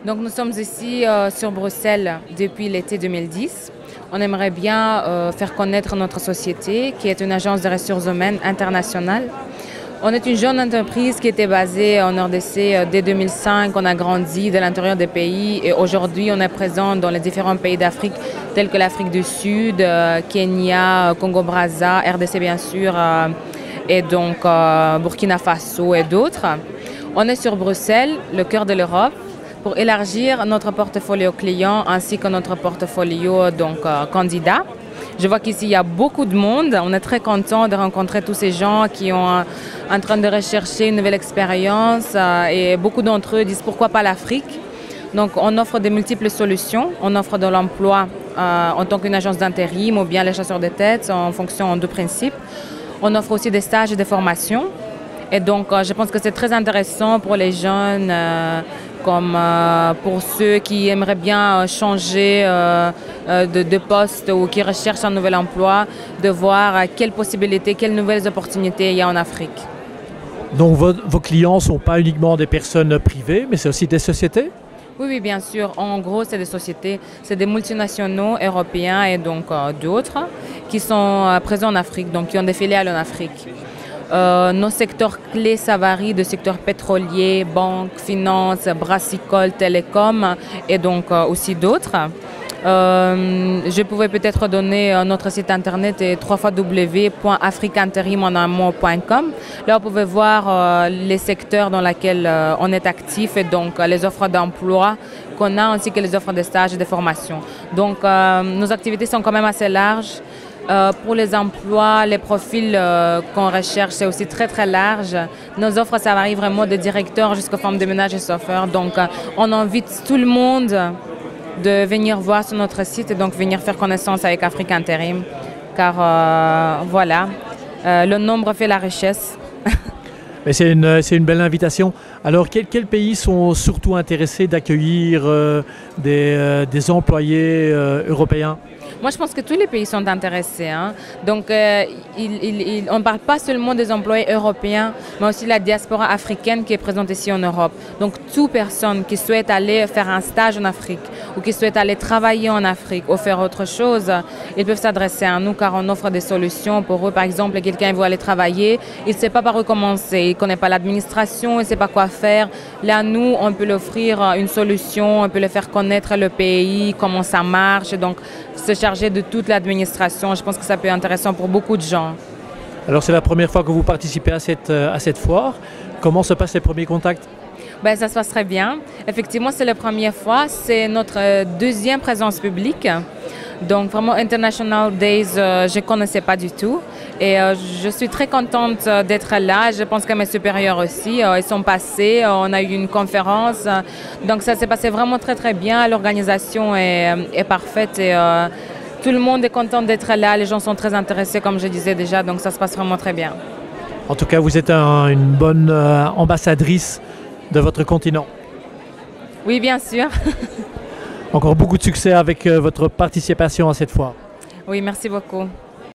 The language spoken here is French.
Donc nous sommes ici sur Bruxelles depuis l'été 2010. On aimerait bien faire connaître notre société, qui est une agence de ressources humaines internationale. On est une jeune entreprise qui était basée en RDC dès 2005. On a grandi de l'intérieur des pays et aujourd'hui on est présent dans les différents pays d'Afrique tels que l'Afrique du Sud, Kenya, Congo-Brazza, RDC bien sûr, et donc Burkina Faso et d'autres. On est sur Bruxelles, le cœur de l'Europe, pour élargir notre portfolio client ainsi que notre portfolio candidat. Je vois qu'ici, il y a beaucoup de monde. On est très content de rencontrer tous ces gens qui sont en train de rechercher une nouvelle expérience et beaucoup d'entre eux disent pourquoi pas l'Afrique. Donc, on offre de multiples solutions. On offre de l'emploi en tant qu'une agence d'intérim ou bien les chasseurs de tête en fonction de principes. On offre aussi des stages et des formations. Et donc, je pense que c'est très intéressant pour les jeunes comme pour ceux qui aimeraient bien changer de poste ou qui recherchent un nouvel emploi, de voir quelles possibilités, quelles nouvelles opportunités il y a en Afrique. Donc vos clients ne sont pas uniquement des personnes privées, mais c'est aussi des sociétés? Oui, bien sûr. En gros, c'est des sociétés, c'est des multinationaux européens et donc d'autres qui sont présents en Afrique, donc qui ont des filiales en Afrique. Nos secteurs clés, ça varie de secteurs pétroliers, banques, finances, brassicole, télécom et donc aussi d'autres. Je pouvais peut-être donner notre site internet est www.africainterimonamont.com. Là, vous pouvez voir les secteurs dans lesquels on est actif et donc les offres d'emploi qu'on a ainsi que les offres de stages et de formation. Donc, nos activités sont quand même assez larges. Pour les emplois, les profils qu'on recherche, c'est aussi très très large. Nos offres, ça varie vraiment de directeurs jusqu'aux femmes de ménage et chauffeurs. Donc, on invite tout le monde de venir voir sur notre site et donc venir faire connaissance avec Afrique Intérim. Car voilà, le nombre fait la richesse. Mais c'est une belle invitation. Alors, quels pays sont surtout intéressés d'accueillir des employés européens? Moi, je pense que tous les pays sont intéressés. Donc, on ne parle pas seulement des employés européens, mais aussi la diaspora africaine qui est présente ici en Europe. Donc, toute personne qui souhaite aller faire un stage en Afrique ou qui souhaite aller travailler en Afrique ou faire autre chose, ils peuvent s'adresser à nous car on offre des solutions pour eux. Par exemple, quelqu'un veut aller travailler, il ne sait pas par où commencer, il ne connaît pas l'administration, il ne sait pas quoi faire. Là, nous, on peut lui offrir une solution, on peut lui faire connaître le pays, comment ça marche. Donc, se charger de toute l'administration. Je pense que ça peut être intéressant pour beaucoup de gens. Alors c'est la première fois que vous participez à cette foire. Comment se passent les premiers contacts? Ça se passe très bien. Effectivement, c'est la première fois. C'est notre deuxième présence publique. Donc vraiment International Days, je ne connaissais pas du tout. Et je suis très contente d'être là. Je pense que mes supérieurs aussi, ils sont passés. On a eu une conférence. Donc ça s'est passé vraiment très très bien. L'organisation est parfaite et tout le monde est content d'être là. Les gens sont très intéressés comme je disais déjà. Donc ça se passe vraiment très bien. En tout cas, vous êtes une bonne ambassadrice de votre continent. Oui, bien sûr. Encore beaucoup de succès avec votre participation à cette foire. Oui, merci beaucoup.